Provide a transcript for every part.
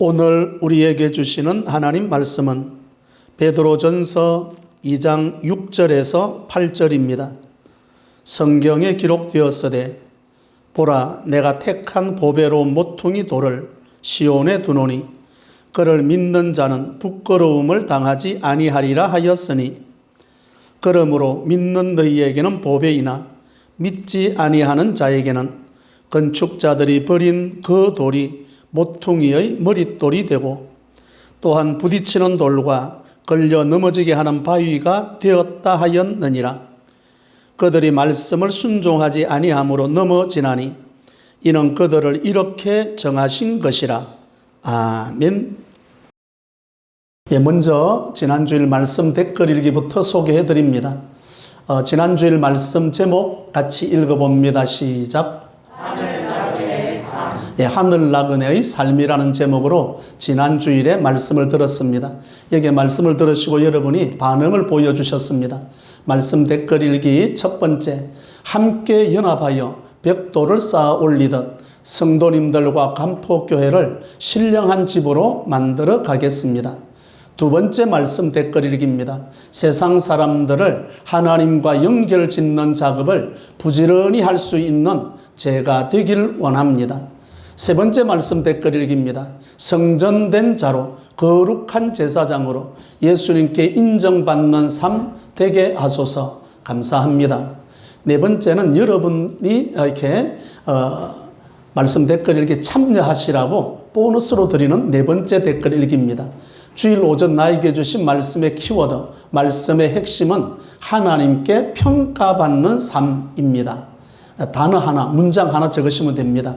오늘 우리에게 주시는 하나님 말씀은 베드로전서 2장 6절에서 8절입니다. 성경에 기록되었으되 보라 내가 택한 보배로운 모퉁이 돌을 시온에 두노니 그를 믿는 자는 부끄러움을 당하지 아니하리라 하였으니 그러므로 믿는 너희에게는 보배이나 믿지 아니하는 자에게는 건축자들이 버린 그 돌이 모퉁이의 머릿돌이 되고 또한 부딪히는 돌과 걸려 넘어지게 하는 바위가 되었다 하였느니라. 그들이 말씀을 순종하지 아니함으로 넘어지나니 이는 그들을 이렇게 정하신 것이라. 아멘. 먼저 지난주일 말씀 댓글 읽기부터 소개해 드립니다. 지난주일 말씀 제목 같이 읽어봅니다. 시작. 하늘 나그네의 삶이라는 제목으로 지난주일에 말씀을 들었습니다. 여기에 말씀을 들으시고 여러분이 반응을 보여주셨습니다. 말씀 댓글 읽기 첫 번째, 함께 연합하여 벽돌을 쌓아 올리듯 성도님들과 간포교회를 신령한 집으로 만들어 가겠습니다. 두 번째 말씀 댓글 읽기입니다. 세상 사람들을 하나님과 연결 짓는 작업을 부지런히 할 수 있는 제가 되길 원합니다. 세 번째 말씀 댓글 읽기입니다. 성전된 자로 거룩한 제사장으로 예수님께 인정받는 삶 되게 하소서. 감사합니다. 네 번째는 여러분이 이렇게 말씀 댓글 읽기 참여하시라고 보너스로 드리는 네 번째 댓글 읽기입니다. 주일 오전 나에게 주신 말씀의 키워드, 말씀의 핵심은 하나님께 평가받는 삶입니다. 단어 하나, 문장 하나 적으시면 됩니다.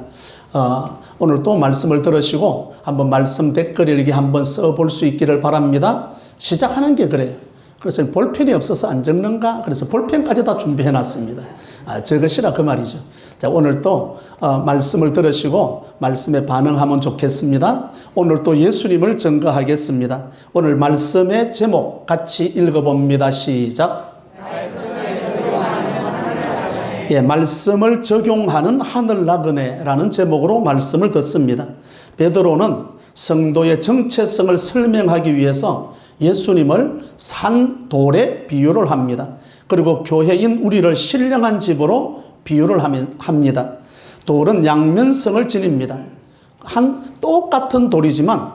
오늘 또 말씀을 들으시고 한번 말씀 댓글 읽기 한번 써볼 수 있기를 바랍니다. 시작하는 게 그래요. 그래서 볼펜이 없어서 안 적는가? 그래서 볼펜까지 다 준비해 놨습니다. 적으시라 그 말이죠. 자, 오늘 또 말씀을 들으시고 말씀에 반응하면 좋겠습니다. 오늘 또 예수님을 증거하겠습니다. 오늘 말씀의 제목 같이 읽어봅니다. 시작. 말씀을 적용하는 하늘 나그네라는 제목으로 말씀을 듣습니다. 베드로는 성도의 정체성을 설명하기 위해서 예수님을 산돌에 비유를 합니다. 그리고 교회인 우리를 신령한 집으로 비유를 합니다. 돌은 양면성을 지닙니다. 똑같은 돌이지만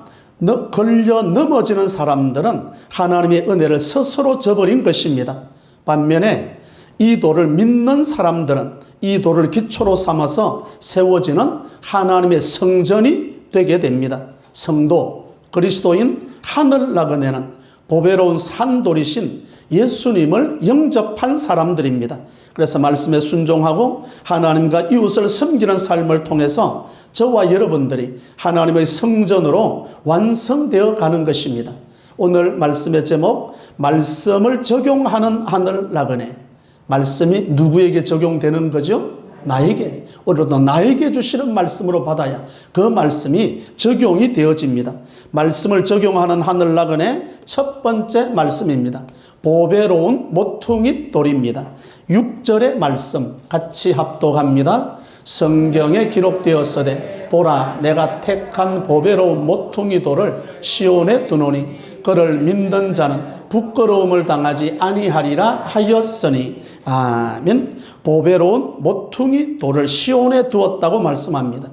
걸려 넘어지는 사람들은 하나님의 은혜를 스스로 저버린 것입니다. 반면에 이 돌을 믿는 사람들은 이 돌을 기초로 삼아서 세워지는 하나님의 성전이 되게 됩니다. 성도, 그리스도인 하늘 나그네는 보배로운 산돌이신 예수님을 영접한 사람들입니다. 그래서 말씀에 순종하고 하나님과 이웃을 섬기는 삶을 통해서 저와 여러분들이 하나님의 성전으로 완성되어 가는 것입니다. 오늘 말씀의 제목, 말씀을 적용하는 하늘 나그네. 말씀이 누구에게 적용되는 거죠? 나에게. 오늘도 나에게 주시는 말씀으로 받아야 그 말씀이 적용이 되어집니다. 말씀을 적용하는 하늘 나그네 첫 번째 말씀입니다. 보배로운 모퉁이 돌입니다. 6절의 말씀 같이 합독합니다. 성경에 기록되었으되 보라 내가 택한 보배로운 모퉁이 돌을 시온에 두노니 그를 믿는 자는 부끄러움을 당하지 아니하리라 하였으니. 아멘. 보배로운 모퉁이 돌을 시온에 두었다고 말씀합니다.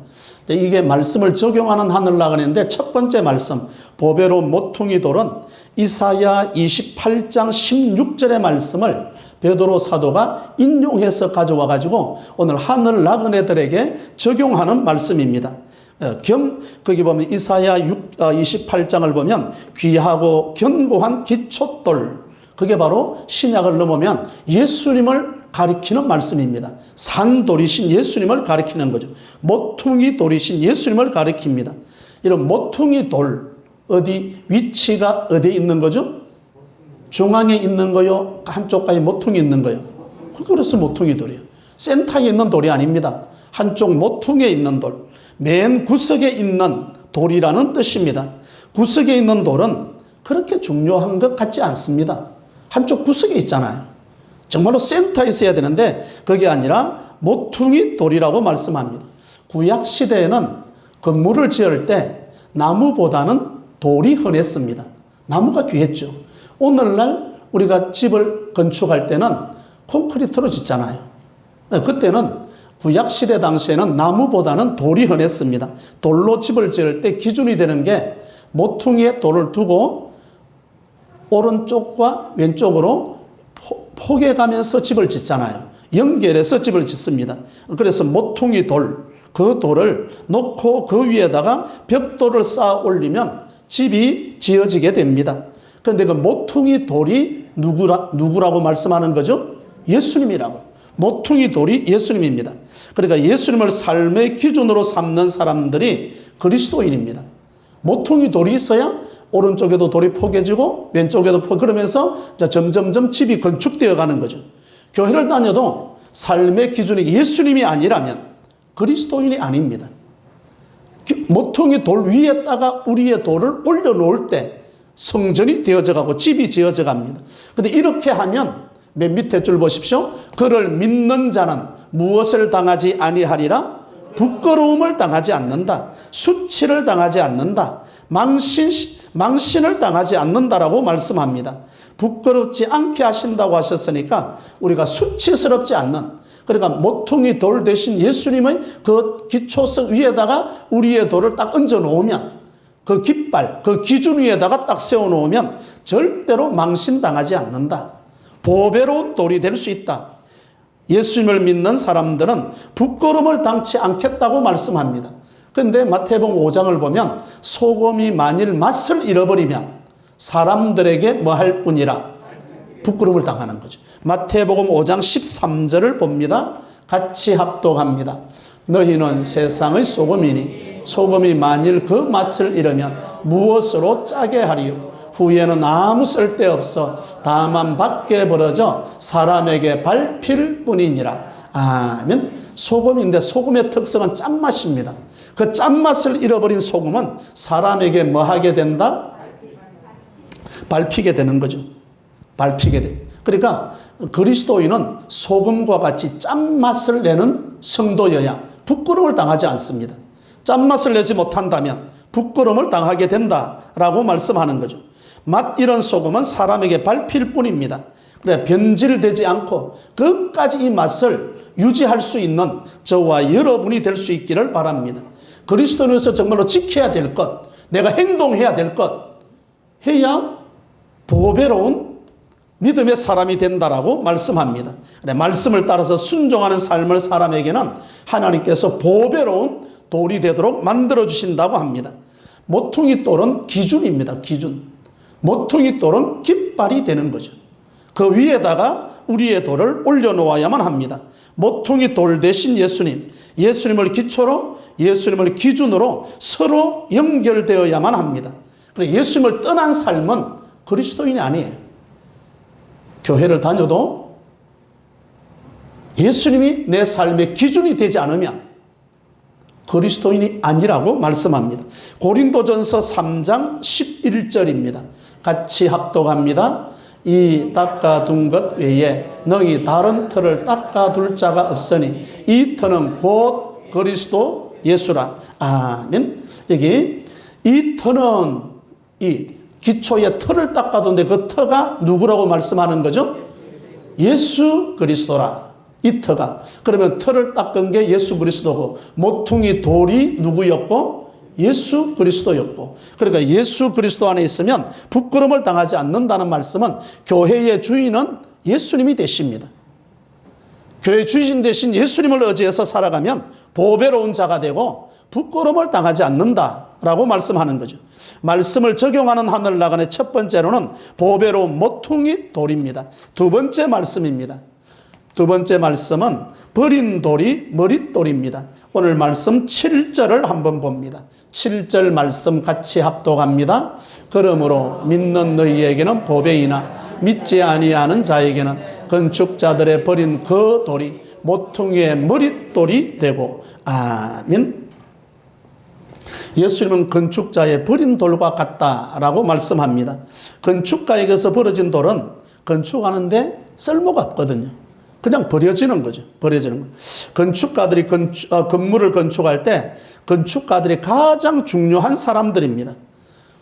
이게 말씀을 적용하는 하늘 나그네인데 첫 번째 말씀 보배로운 모퉁이 돌은 이사야 28장 16절의 말씀을 베드로 사도가 인용해서 가져와 가지고 오늘 하늘 나그네들에게 적용하는 말씀입니다. 거기 보면 이사야 28장을 보면 귀하고 견고한 기초돌, 그게 바로 신약을 넘으면 예수님을 가리키는 말씀입니다. 산돌이신 예수님을 가리키는 거죠. 모퉁이 돌이신 예수님을 가리킵니다. 이런 모퉁이 돌, 위치가 어디에 있는 거죠? 중앙에 있는 거요? 한쪽까지 모퉁이 있는 거요? 그래서 모퉁이 돌이에요. 센터에 있는 돌이 아닙니다. 한쪽 모퉁이에 있는 돌. 맨 구석에 있는 돌이라는 뜻입니다. 구석에 있는 돌은 그렇게 중요한 것 같지 않습니다. 한쪽 구석에 있잖아요. 정말로 센터에 있어야 되는데 그게 아니라 모퉁이 돌이라고 말씀합니다. 구약 시대에는 건물을 지을 때 나무보다는 돌이 흔했습니다. 나무가 귀했죠. 오늘날 우리가 집을 건축할 때는 콘크리트로 짓잖아요. 그때는 구약시대 당시에는 나무보다는 돌이 흔했습니다. 돌로 집을 지을 때 기준이 되는 게 모퉁이에 돌을 두고 오른쪽과 왼쪽으로 포개가면서 집을 짓잖아요. 연결해서 집을 짓습니다. 그래서 모퉁이 돌, 그 돌을 놓고 그 위에다가 벽돌을 쌓아 올리면 집이 지어지게 됩니다. 그런데 그 모퉁이 돌이 누구라고 말씀하는 거죠? 예수님이라고. 모퉁이 돌이 예수님입니다. 그러니까 예수님을 삶의 기준으로 삼는 사람들이 그리스도인입니다. 모퉁이 돌이 있어야 오른쪽에도 돌이 포개지고 왼쪽에도 그러면서 점점점 집이 건축되어 가는 거죠. 교회를 다녀도 삶의 기준이 예수님이 아니라면 그리스도인이 아닙니다. 모퉁이 돌 위에다가 우리의 돌을 올려놓을 때 성전이 되어져 가고 집이 지어져 갑니다. 그런데 이렇게 하면 맨 밑에 줄 보십시오. 그를 믿는 자는 무엇을 당하지 아니하리라? 부끄러움을 당하지 않는다. 수치를 당하지 않는다. 망신을 당하지 않는다라고 말씀합니다. 부끄럽지 않게 하신다고 하셨으니까 우리가 수치스럽지 않는, 그러니까 모퉁이 돌 대신 예수님의 그 기초석 위에다가 우리의 돌을 딱 얹어 놓으면, 그 깃발, 그 기준 위에다가 딱 세워 놓으면 절대로 망신당하지 않는다. 보배로운 돌이 될 수 있다. 예수님을 믿는 사람들은 부끄러움을 당치 않겠다고 말씀합니다. 그런데 마태복음 5장을 보면 소금이 만일 맛을 잃어버리면 사람들에게 뭐 할 뿐이라 부끄러움을 당하는 거죠. 마태복음 5장 13절을 봅니다. 같이 합독합니다. 너희는 세상의 소금이니 소금이 만일 그 맛을 잃으면 무엇으로 짜게 하리요? 후에는 아무 쓸데없어 다만 밖에 벌어져 사람에게 밟힐 뿐이니라. 아멘. 소금인데 소금의 특성은 짠맛입니다. 그 짠맛을 잃어버린 소금은 사람에게 뭐 하게 된다? 밟히게 되는 거죠. 밟히게 돼. 그러니까 그리스도인은 소금과 같이 짠맛을 내는 성도여야 부끄러움을 당하지 않습니다. 짠맛을 내지 못한다면 부끄러움을 당하게 된다라고 말씀하는 거죠. 맛 이런 소금은 사람에게 밟힐 뿐입니다. 그래 변질되지 않고 끝까지 이 맛을 유지할 수 있는 저와 여러분이 될 수 있기를 바랍니다. 그리스도인에서 정말로 지켜야 될 것, 내가 행동해야 될 것 해야 보배로운 믿음의 사람이 된다라고 말씀합니다. 그래, 말씀을 따라서 순종하는 삶을 사람에게는 하나님께서 보배로운 돌이 되도록 만들어 주신다고 합니다. 모퉁이 돌은 기준입니다. 기준. 모퉁이 돌은 깃발이 되는 거죠. 그 위에다가 우리의 돌을 올려놓아야만 합니다. 모퉁이 돌 대신 예수님, 예수님을 기초로, 예수님을 기준으로 서로 연결되어야만 합니다. 그래, 예수님을 떠난 삶은 그리스도인이 아니에요. 교회를 다녀도 예수님이 내 삶의 기준이 되지 않으면 그리스도인이 아니라고 말씀합니다. 고린도전서 3장 11절입니다. 같이 합독합니다. 이 닦아둔 것 외에 너희 다른 터를 닦아둘 자가 없으니 이 터는 곧 그리스도 예수라. 아멘. 여기 이 터는 이 기초의 터를 닦아둔데 그 터가 누구라고 말씀하는 거죠? 예수 그리스도라. 이 터가. 그러면 터를 닦은 게 예수 그리스도고 모퉁이 돌이 누구였고? 예수 그리스도였고. 그러니까 예수 그리스도 안에 있으면 부끄러움을 당하지 않는다는 말씀은 교회의 주인은 예수님이 되십니다. 교회 주인 대신 예수님을 의지해서 살아가면 보배로운 자가 되고 부끄러움을 당하지 않는다라고 말씀하는 거죠. 말씀을 적용하는 하늘 나간의 첫 번째로는 보배로운 모퉁이 돌입니다. 두 번째 말씀입니다. 두 번째 말씀은 버린 돌이 머릿돌입니다. 오늘 말씀 7절을 한번 봅니다. 7절 말씀 같이 합독합니다. 그러므로 믿는 너희에게는 보배이나 믿지 아니하는 자에게는 건축자들의 버린 그 돌이 모퉁이의 머릿돌이 되고. 아멘. 예수님은 건축자의 버린 돌과 같다라고 말씀합니다. 건축가에게서 벌어진 돌은 건축하는데 쓸모가 없거든요. 그냥 버려지는 거죠. 버려지는 거. 건축가들이 건물을 건축할 때 건축가들이 가장 중요한 사람들입니다.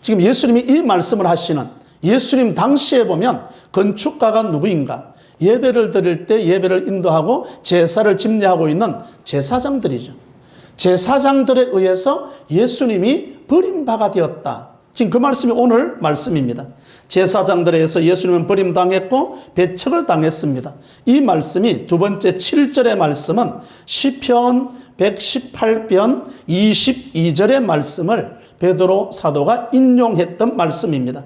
지금 예수님이 이 말씀을 하시는 예수님 당시에 보면 건축가가 누구인가? 예배를 드릴 때 예배를 인도하고 제사를 집례하고 있는 제사장들이죠. 제사장들에 의해서 예수님이 버림받아 되었다. 지금 그 말씀이 오늘 말씀입니다. 제사장들에 의해서 예수님은 버림당했고 배척을 당했습니다. 이 말씀이 두 번째 7절의 말씀은 시편 118편 22절의 말씀을 베드로 사도가 인용했던 말씀입니다.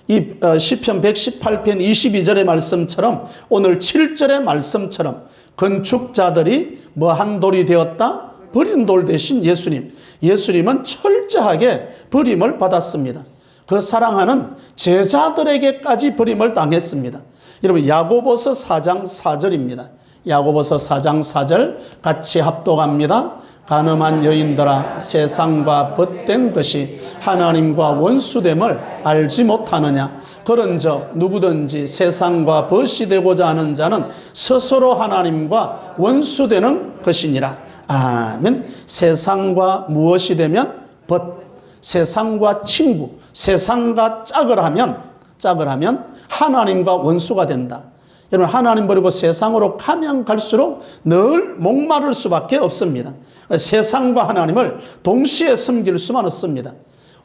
이 시편 118편 22절의 말씀처럼 오늘 7절의 말씀처럼 건축자들이 뭐한 돌이 되었다? 버린 돌 대신 예수님. 예수님은 철저하게 버림을 받았습니다. 그 사랑하는 제자들에게까지 버림을 당했습니다. 여러분 야고보서 4장 4절입니다. 야고보서 4장 4절 같이 합독합니다. 간음한 여인들아 세상과 벗된 것이 하나님과 원수됨을 알지 못하느냐. 그런즉 누구든지 세상과 벗이 되고자 하는 자는 스스로 하나님과 원수되는 것이니라. 아멘. 세상과 무엇이 되면 벗, 세상과 친구, 세상과 짝을 하면 하나님과 원수가 된다. 여러분 하나님 버리고 세상으로 가면 갈수록 늘 목마를 수밖에 없습니다. 세상과 하나님을 동시에 섬길 수만 없습니다.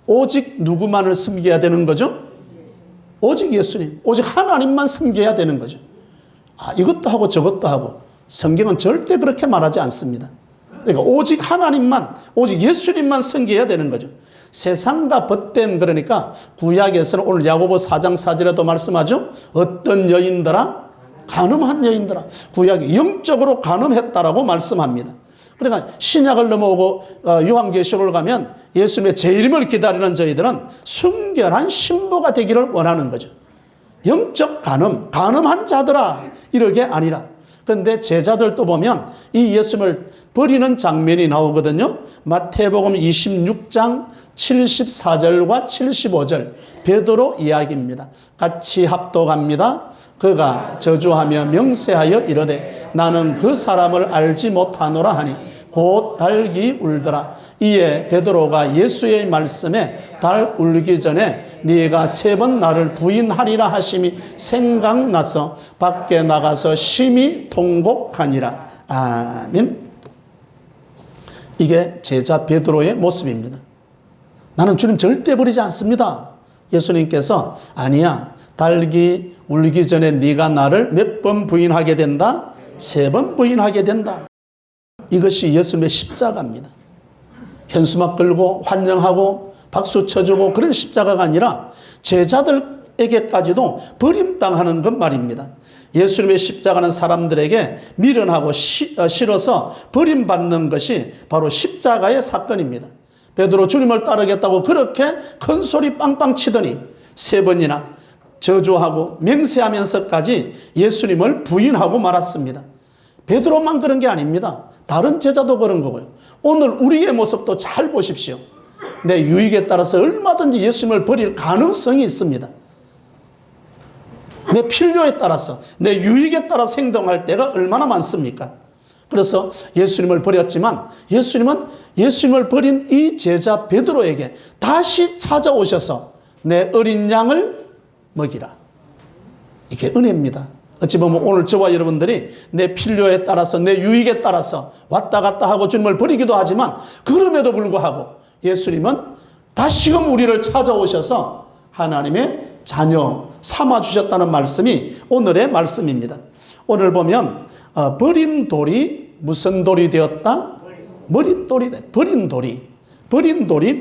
오직 누구만을 섬겨야 되는 거죠? 오직 예수님, 오직 하나님만 섬겨야 되는 거죠. 이것도 하고 저것도 하고 성경은 절대 그렇게 말하지 않습니다. 그러니까 오직 하나님만, 오직 예수님만 섬겨야 되는 거죠. 세상과 벗된, 그러니까 구약에서는 오늘 야고보 4장 4절에도 말씀하죠. 어떤 여인들아? 간음한 여인들아. 구약이 영적으로 간음했다라고 말씀합니다. 그러니까 신약을 넘어오고 요한계시록을 가면 예수님의 재림을 기다리는 저희들은 순결한 신부가 되기를 원하는 거죠. 영적 간음, 간음한 자들아 이렇게 아니라. 그런데 제자들도 보면 이 예수님을 버리는 장면이 나오거든요. 마태복음 26장 74절과 75절 베드로 이야기입니다. 같이 합독합니다. 그가 저주하며 명세하여 이르되 나는 그 사람을 알지 못하노라 하니 곧 닭이 울더라. 이에 베드로가 예수의 말씀에 닭 울기 전에 네가 3번 나를 부인하리라 하심이 생각나서 밖에 나가서 심히 통곡하니라. 아멘. 이게 제자 베드로의 모습입니다. 나는 주님 절대 버리지 않습니다. 예수님께서 아니야. 닭이 울기 전에 네가 나를 몇 번 부인하게 된다? 3번 부인하게 된다. 이것이 예수님의 십자가입니다. 현수막 끌고 환영하고 박수 쳐주고 그런 십자가가 아니라 제자들에게까지도 버림당하는 것 말입니다. 예수님의 십자가는 사람들에게 미련하고 싫어서 버림받는 것이 바로 십자가의 사건입니다. 베드로 주님을 따르겠다고 그렇게 큰 소리 빵빵 치더니 3번이나 저주하고 맹세하면서까지 예수님을 부인하고 말았습니다. 베드로만 그런 게 아닙니다. 다른 제자도 그런 거고요. 오늘 우리의 모습도 잘 보십시오. 내 유익에 따라서 얼마든지 예수님을 버릴 가능성이 있습니다. 내 필요에 따라서, 내 유익에 따라서 행동할 때가 얼마나 많습니까? 그래서 예수님을 버렸지만 예수님을 버린 이 제자 베드로에게 다시 찾아오셔서 내 어린 양을 먹이라. 이게 은혜입니다. 어찌 보면 오늘 저와 여러분들이 내 필요에 따라서 내 유익에 따라서 왔다 갔다 하고 주님을 버리기도 하지만 그럼에도 불구하고 예수님은 다시금 우리를 찾아오셔서 하나님의 자녀 삼아주셨다는 말씀이 오늘의 말씀입니다. 오늘 보면 버린 돌이 무슨 돌이 되었다? 머릿돌이 버린 돌이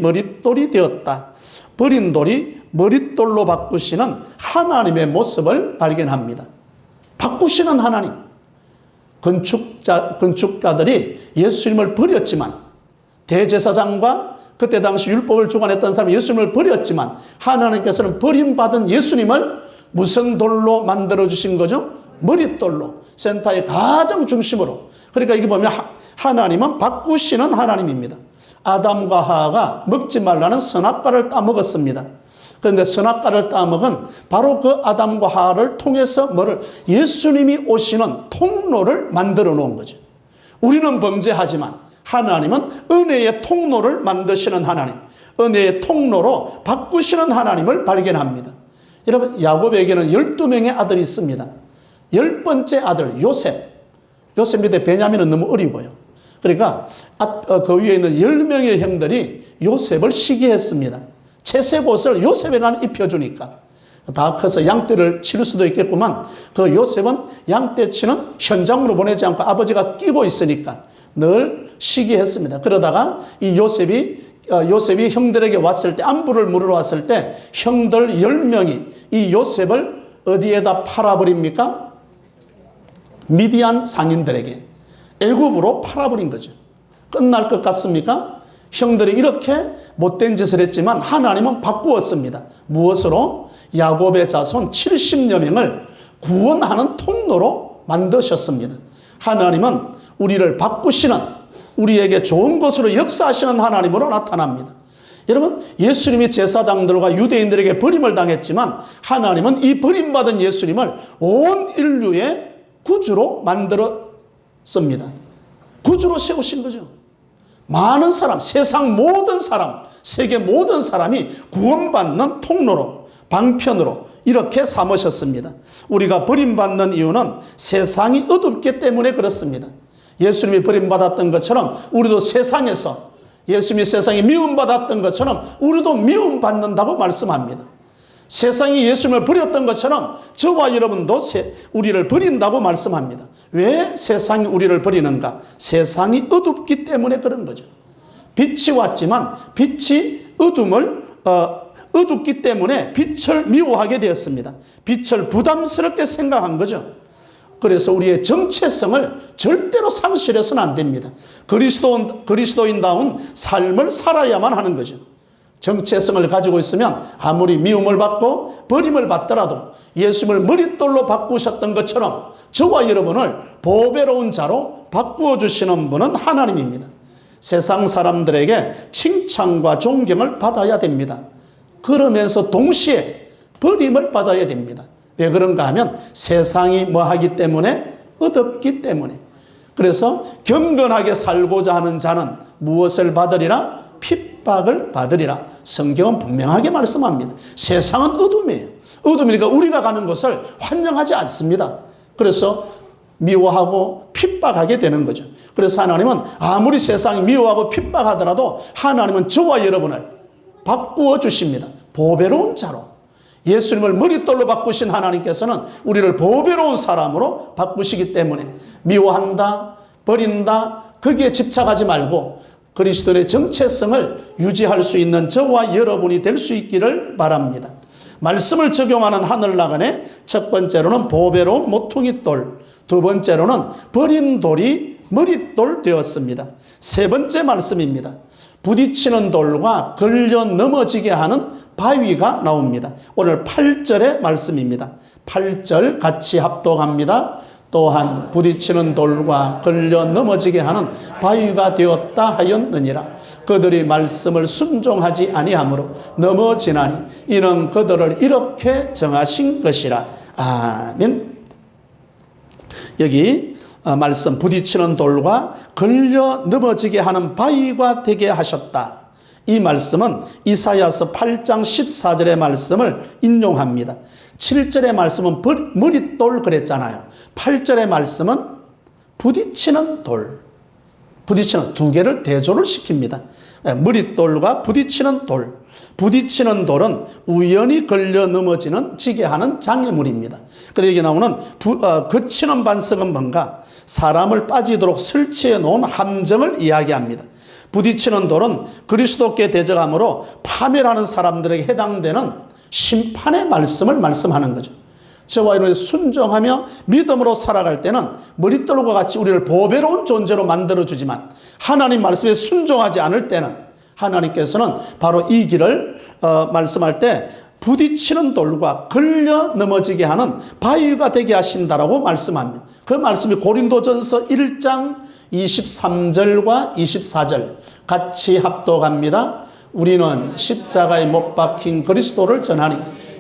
머릿돌이 되었다. 버린 돌이 머릿돌로 바꾸시는 하나님의 모습을 발견합니다. 바꾸시는 하나님. 건축가들이 예수님을 버렸지만 대제사장과 그때 당시 율법을 주관했던 사람이 예수님을 버렸지만 하나님께서는 버림받은 예수님을 무슨 돌로 만들어주신 거죠? 머릿돌로. 센터의 가장 중심으로. 그러니까 이게 보면 하나님은 바꾸시는 하나님입니다. 아담과 하와가 먹지 말라는 선악과를 따먹었습니다. 그런데 선악과를 따먹은 바로 그 아담과 하와를 통해서 뭐를 예수님이 오시는 통로를 만들어 놓은 거죠. 우리는 범죄하지만 하나님은 은혜의 통로를 만드시는 하나님, 은혜의 통로로 바꾸시는 하나님을 발견합니다. 여러분, 야곱에게는 12명의 아들이 있습니다. 10번째 아들 요셉 밑에 베냐민은 너무 어리고요. 그러니까 그 위에 있는 10명의 형들이 요셉을 시기했습니다. 채색 옷을 요셉에만 입혀주니까 다 커서 양떼를 칠 수도 있겠구만, 그 요셉은 양떼 치는 현장으로 보내지 않고 아버지가 끼고 있으니까 늘 시기했습니다. 그러다가 이 요셉이 형들에게 왔을 때, 안부를 물으러 왔을 때 형들 10명이 이 요셉을 어디에다 팔아버립니까? 미디안 상인들에게, 애굽으로 팔아버린 거죠. 끝날 것 같습니까? 형들이 이렇게 못된 짓을 했지만 하나님은 바꾸었습니다. 무엇으로? 야곱의 자손 70여 명을 구원하는 통로로 만드셨습니다. 하나님은 우리를 바꾸시는, 우리에게 좋은 것으로 역사하시는 하나님으로 나타납니다. 여러분, 예수님이 제사장들과 유대인들에게 버림을 당했지만 하나님은 이 버림받은 예수님을 온 인류의 구주로 만들었습니다. 구주로 세우신 거죠. 많은 사람, 세상 모든 사람, 세계 모든 사람이 구원받는 통로로, 방편으로 이렇게 삼으셨습니다. 우리가 버림받는 이유는 세상이 어둡기 때문에 그렇습니다. 예수님이 버림받았던 것처럼 우리도 세상에서, 예수님이 세상에 미움받았던 것처럼 우리도 미움받는다고 말씀합니다. 세상이 예수님을 버렸던 것처럼 저와 여러분도 우리를 버린다고 말씀합니다. 왜 세상이 우리를 버리는가? 세상이 어둡기 때문에 그런 거죠. 빛이 왔지만 빛이 어둡기 때문에 빛을 미워하게 되었습니다. 빛을 부담스럽게 생각한 거죠. 그래서 우리의 정체성을 절대로 상실해서는 안 됩니다. 그리스도인다운 삶을 살아야만 하는 거죠. 정체성을 가지고 있으면 아무리 미움을 받고 버림을 받더라도 예수님을 머릿돌로 바꾸셨던 것처럼 저와 여러분을 보배로운 자로 바꾸어 주시는 분은 하나님입니다. 세상 사람들에게 칭찬과 존경을 받아야 됩니다. 그러면서 동시에 버림을 받아야 됩니다. 왜 그런가 하면 세상이 뭐하기 때문에? 어둡기 때문에. 그래서 경건하게 살고자 하는 자는 무엇을 받으리라? 핍박을 받으리라. 성경은 분명하게 말씀합니다. 세상은 어둠이에요. 어둠이니까 우리가 가는 곳을 환영하지 않습니다. 그래서 미워하고 핍박하게 되는 거죠. 그래서 하나님은 아무리 세상이 미워하고 핍박하더라도 하나님은 저와 여러분을 바꾸어 주십니다. 보배로운 자로. 예수님을 머릿돌로 바꾸신 하나님께서는 우리를 보배로운 사람으로 바꾸시기 때문에 미워한다, 버린다, 거기에 집착하지 말고 그리스도의 정체성을 유지할 수 있는 저와 여러분이 될 수 있기를 바랍니다. 말씀을 적용하는 하늘나간에 첫 번째로는 보배로운 모퉁이 돌, 두 번째로는 버린 돌이 머릿돌 되었습니다. 세 번째 말씀입니다. 부딪히는 돌과 걸려 넘어지게 하는 바위가 나옵니다. 오늘 8절의 말씀입니다. 8절 같이 합독합니다. 또한 부딪히는 돌과 걸려 넘어지게 하는 바위가 되었다 하였느니라. 그들이 말씀을 순종하지 아니하므로 넘어지나니 이는 그들을 이렇게 정하신 것이라. 아멘. 여기 말씀, 부딪히는 돌과 걸려 넘어지게 하는 바위가 되게 하셨다. 이 말씀은 이사야서 8장 14절의 말씀을 인용합니다. 7절의 말씀은 머릿돌 그랬잖아요. 8절의 말씀은 부딪히는 돌, 부딪히는 두 개를 대조를 시킵니다. 머릿돌과 부딪히는 돌. 부딪히는 돌은 우연히 걸려 넘어지는 지게 하는 장애물입니다. 그런데 여기 나오는 거치는 반석은 뭔가? 사람을 빠지도록 설치해 놓은 함정을 이야기합니다. 부딪히는 돌은 그리스도께 대적함으로 파멸하는 사람들에게 해당되는 심판의 말씀을 말씀하는 거죠. 저와 여러분이 순종하며 믿음으로 살아갈 때는 머릿돌과 같이 우리를 보배로운 존재로 만들어주지만 하나님 말씀에 순종하지 않을 때는 하나님께서는 바로 이 길을 말씀할 때 부딪히는 돌과 걸려 넘어지게 하는 바위가 되게 하신다라고 말씀합니다. 그 말씀이 고린도전서 1장 23절과 24절 같이 합독합니다. 우리는 십자가에 못 박힌 그리스도를 전하니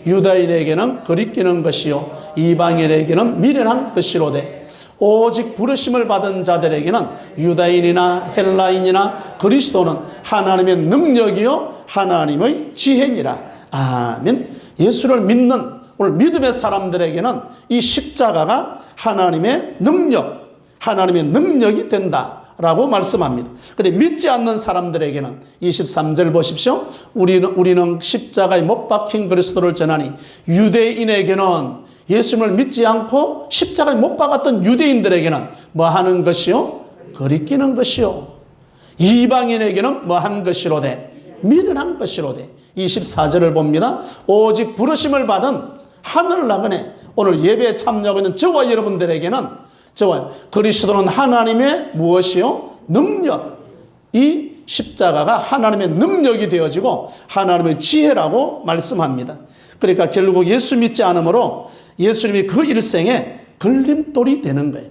유다인에게는 거리끼는 것이요 이방인에게는 미련한 것이로되 오직 부르심을 받은 자들에게는 유다인이나 헬라인이나 그리스도는 하나님의 능력이요 하나님의 지혜니라. 아멘. 예수를 믿는 오늘 믿음의 사람들에게는 이 십자가가 하나님의 능력이 된다라고 말씀합니다. 그런데 믿지 않는 사람들에게는 23절 보십시오. 우리는 십자가에 못 박힌 그리스도를 전하니 유대인에게는 예수님을 믿지 않고 십자가에 못 박았던 유대인들에게는 뭐 하는 것이요? 거리끼는 것이요. 이방인에게는 뭐 한 것이로되 미련한 것이로되 24절을 봅니다. 오직 부르심을 받은 하늘 나그네 오늘 예배에 참여하고 있는 저와 여러분들에게는 저와 그리스도는 하나님의 무엇이요? 능력. 이 십자가가 하나님의 능력이 되어지고 하나님의 지혜라고 말씀합니다. 그러니까 결국 예수 믿지 않으므로 예수님이 그 일생에 걸림돌이 되는 거예요.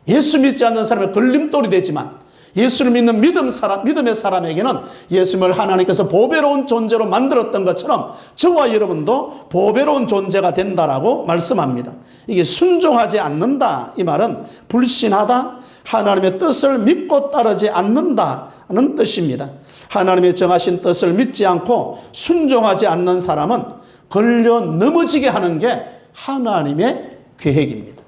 예수 믿지 않는 사람은 걸림돌이 되지만 예수를 믿는 믿음의 사람에게는 예수님을 하나님께서 보배로운 존재로 만들었던 것처럼 저와 여러분도 보배로운 존재가 된다라고 말씀합니다. 이게 순종하지 않는다. 이 말은 불신하다. 하나님의 뜻을 믿고 따르지 않는다는 뜻입니다. 하나님의 정하신 뜻을 믿지 않고 순종하지 않는 사람은 걸려 넘어지게 하는 게 하나님의 계획입니다.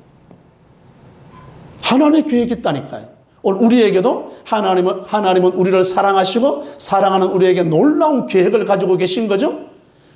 하나님의 계획이 있다니까요. 오늘 우리에게도 하나님은 우리를 사랑하시고 사랑하는 우리에게 놀라운 계획을 가지고 계신 거죠.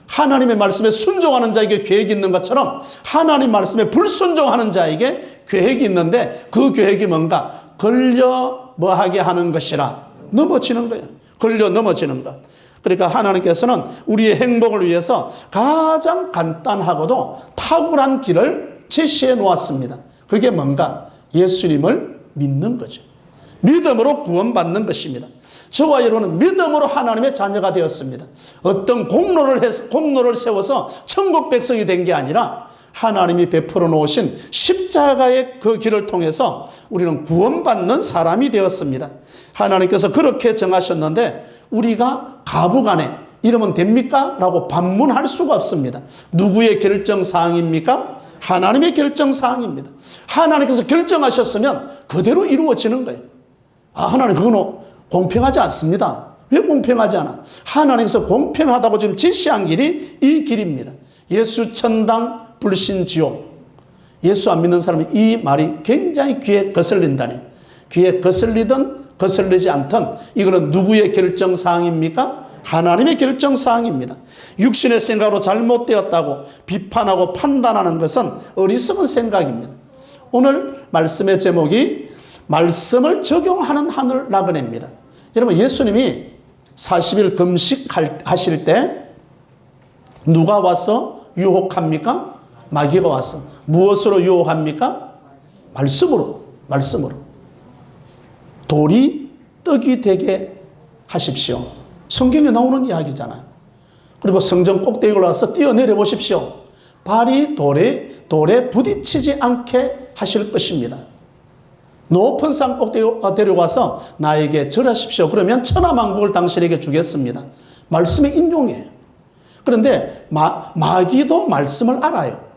하나님의 말씀에 순종하는 자에게 계획이 있는 것처럼 하나님 말씀에 불순종하는 자에게 계획이 있는데 그 계획이 뭔가? 걸려 뭐하게 하는 것이라 넘어지는 거예요. 걸려 넘어지는 것. 그러니까 하나님께서는 우리의 행복을 위해서 가장 간단하고도 탁월한 길을 제시해 놓았습니다. 그게 뭔가? 예수님을 믿는 거죠. 믿음으로 구원받는 것입니다. 저와 여러분은 믿음으로 하나님의 자녀가 되었습니다. 어떤 공로를 세워서 천국 백성이 된 게 아니라 하나님이 베풀어 놓으신 십자가의 그 길을 통해서 우리는 구원받는 사람이 되었습니다. 하나님께서 그렇게 정하셨는데 우리가 가부간에 이러면 됩니까? 라고 반문할 수가 없습니다. 누구의 결정사항입니까? 하나님의 결정사항입니다. 하나님께서 결정하셨으면 그대로 이루어지는 거예요. 하나님 그건 공평하지 않습니다. 왜 공평하지 않아? 하나님께서 공평하다고 지금 제시한 길이 이 길입니다. 예수 천당 불신 지옥. 예수 안 믿는 사람은 이 말이 굉장히 귀에 거슬린다네. 귀에 거슬리든 거슬리지 않든 이거는 누구의 결정사항입니까? 하나님의 결정사항입니다. 육신의 생각으로 잘못되었다고 비판하고 판단하는 것은 어리석은 생각입니다. 오늘 말씀의 제목이 말씀을 적용하는 하늘 나그네입니다. 여러분 예수님이 40일 금식하실 때 누가 와서 유혹합니까? 마귀가 와서. 무엇으로 유혹합니까? 말씀으로. 돌이 떡이 되게 하십시오. 성경에 나오는 이야기잖아요. 그리고 성전 꼭대기에 올라와서 뛰어내려 보십시오. 발이 돌에 부딪히지 않게 하실 것입니다. 높은 산 꼭대기에 데려가서 나에게 절하십시오. 그러면 천하만국을 당신에게 주겠습니다. 말씀의 인용이에요. 그런데 마귀도 말씀을 알아요.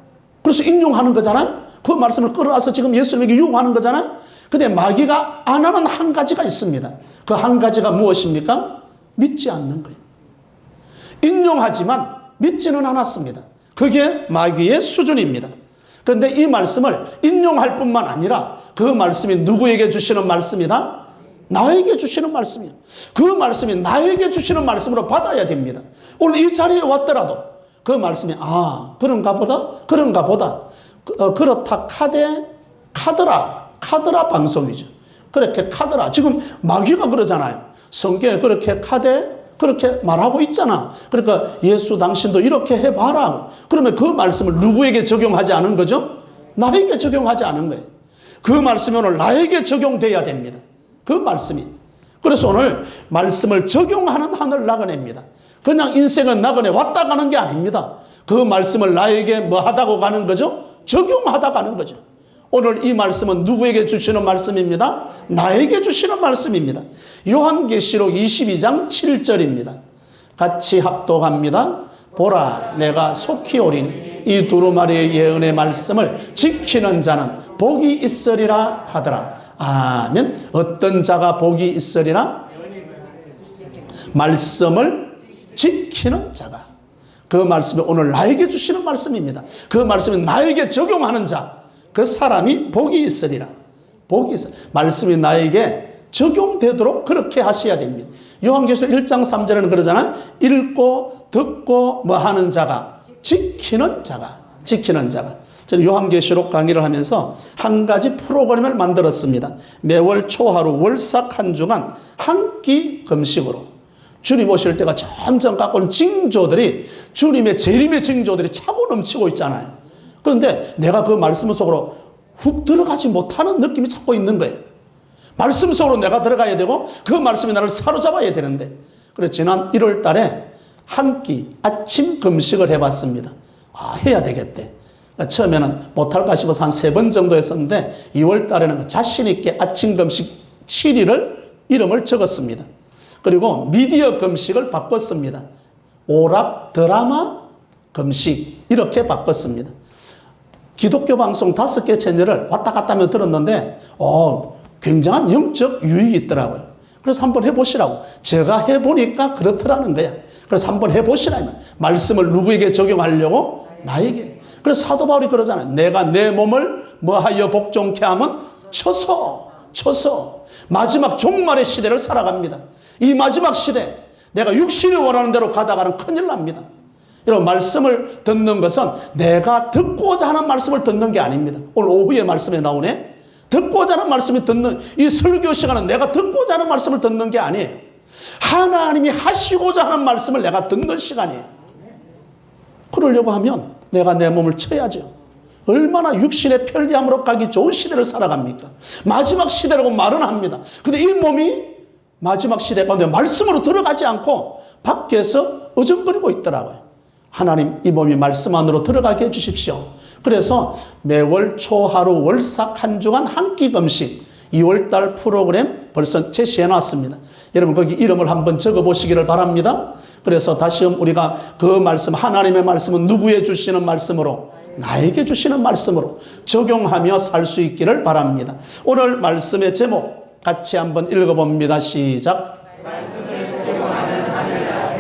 그래서 인용하는 거잖아요. 그 말씀을 끌어와서 지금 예수님에게 유혹하는 거잖아요. 그런데 마귀가 안 하는 한 가지가 있습니다. 그 한 가지가 무엇입니까? 믿지 않는 거예요. 인용하지만 믿지는 않았습니다. 그게 마귀의 수준입니다. 그런데 이 말씀을 인용할 뿐만 아니라 그 말씀이 누구에게 주시는 말씀이다? 나에게 주시는 말씀이에요. 그 말씀이 나에게 주시는 말씀으로 받아야 됩니다. 오늘 이 자리에 왔더라도 그 말씀이 그런가 보다 그렇다 카드라 방송이죠. 그렇게 카드라. 지금 마귀가 그러잖아요. 성경에 그렇게 말하고 있잖아. 그러니까 예수 당신도 이렇게 해봐라. 그러면 그 말씀을 누구에게 적용하지 않은 거죠? 나에게 적용하지 않은 거예요. 그 말씀이 오늘 나에게 적용돼야 됩니다. 그 말씀이. 그래서 오늘 말씀을 적용하는 하늘 나그네입니다. 그냥 인생은 나그네 왔다 가는 게 아닙니다. 그 말씀을 나에게 뭐 하다고 가는 거죠? 적용하다 가는 거죠. 오늘 이 말씀은 누구에게 주시는 말씀입니다? 나에게 주시는 말씀입니다. 요한계시록 22장 7절입니다. 같이 합독합니다. 보라, 내가 속히 오리니 이 두루마리의 예언의 말씀을 지키는 자는 복이 있으리라 하더라. 아멘. 어떤 자가 복이 있으리라? 말씀을 지키는 자가. 그 말씀이 오늘 나에게 주시는 말씀입니다. 그 말씀이 나에게 적용하는 자, 그 사람이 복이 있으리라. 복이 있어. 말씀이 나에게 적용되도록 그렇게 하셔야 됩니다. 요한계시록 1장 3절에는 그러잖아요. 읽고 듣고 뭐 하는 자가, 지키는 자가, 지키는 자가. 저는 요한계시록 강의를 하면서 한 가지 프로그램을 만들었습니다. 매월 초하루 월삭 한 주간 한 끼 금식으로 주님 오실 때가 점점 가까운 징조들이, 주님의 재림의 징조들이 차고 넘치고 있잖아요. 그런데 내가 그 말씀 속으로 훅 들어가지 못하는 느낌이 자꾸 있는 거예요. 말씀 속으로 내가 들어가야 되고 그 말씀이 나를 사로잡아야 되는데, 그래서 지난 1월 달에 한 끼 아침 금식을 해봤습니다. 해야 되겠대. 처음에는 못할까 싶어서 한 3번 정도 했었는데 2월 달에는 자신 있게 아침 금식 7일을 이름을 적었습니다. 그리고 미디어 금식을 바꿨습니다. 오락 드라마 금식 이렇게 바꿨습니다. 기독교 방송 5개 채널을 왔다 갔다 하며 들었는데 굉장한 영적 유익이 있더라고요. 그래서 한번 해보시라고. 제가 해보니까 그렇더라는 거야. 그래서 한번 해보시라면 말씀을 누구에게 적용하려고? 나에게. 그래서 사도 바울이 그러잖아요. 내가 내 몸을 뭐하여 복종케 하면 쳐서 마지막 종말의 시대를 살아갑니다. 이 마지막 시대, 내가 육신이 원하는 대로 가다가는 큰일 납니다. 여러분, 말씀을 듣는 것은 내가 듣고자 하는 말씀을 듣는 게 아닙니다. 오늘 오후에 말씀에 나오네. 듣고자 하는 말씀을 듣는 이 설교 시간은 내가 듣고자 하는 말씀을 듣는 게 아니에요. 하나님이 하시고자 하는 말씀을 내가 듣는 시간이에요. 그러려고 하면 내가 내 몸을 쳐야죠. 얼마나 육신의 편리함으로 가기 좋은 시대를 살아갑니까? 마지막 시대라고 말은 합니다. 근데 이 몸이 마지막 시대 가운데 말씀으로 들어가지 않고 밖에서 어정거리고 있더라고요. 하나님, 이 몸이 말씀 안으로 들어가게 해주십시오. 그래서 매월 초하루 월삭 한 주간 한 끼 금식 2월달 프로그램 벌써 제시해 놨습니다. 여러분 거기 이름을 한번 적어보시기를 바랍니다. 그래서 다시 우리가 그 말씀, 하나님의 말씀은 누구에 주시는 말씀으로? 나에게 주시는 말씀으로 적용하며 살 수 있기를 바랍니다. 오늘 말씀의 제목 같이 한번 읽어봅니다. 시작.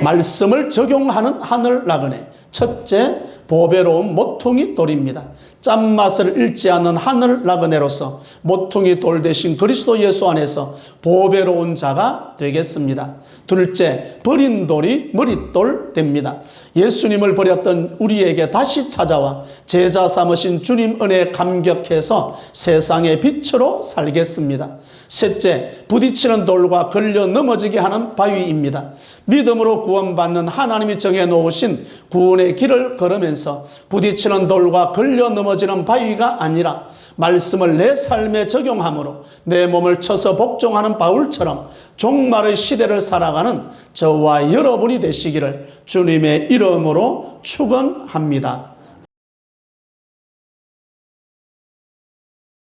말씀을 적용하는 하늘 나그네. 첫째, 보배로운 모퉁이 돌입니다. 짠맛을 잃지 않는 하늘 나그네로서 모퉁이 돌 대신 그리스도 예수 안에서 보배로운 자가 되겠습니다. 둘째, 버린 돌이 머릿돌 됩니다. 예수님을 버렸던 우리에게 다시 찾아와 제자 삼으신 주님 은혜에 감격해서 세상의 빛으로 살겠습니다. 셋째, 부딪히는 돌과 걸려 넘어지게 하는 바위입니다. 믿음으로 구원받는 하나님이 정해놓으신 구원의 길을 걸으면서 부딪히는 돌과 걸려 넘어지는 바위가 아니라 말씀을 내 삶에 적용함으로 내 몸을 쳐서 복종하는 바울처럼 종말의 시대를 살아가는 저와 여러분이 되시기를 주님의 이름으로 축원합니다.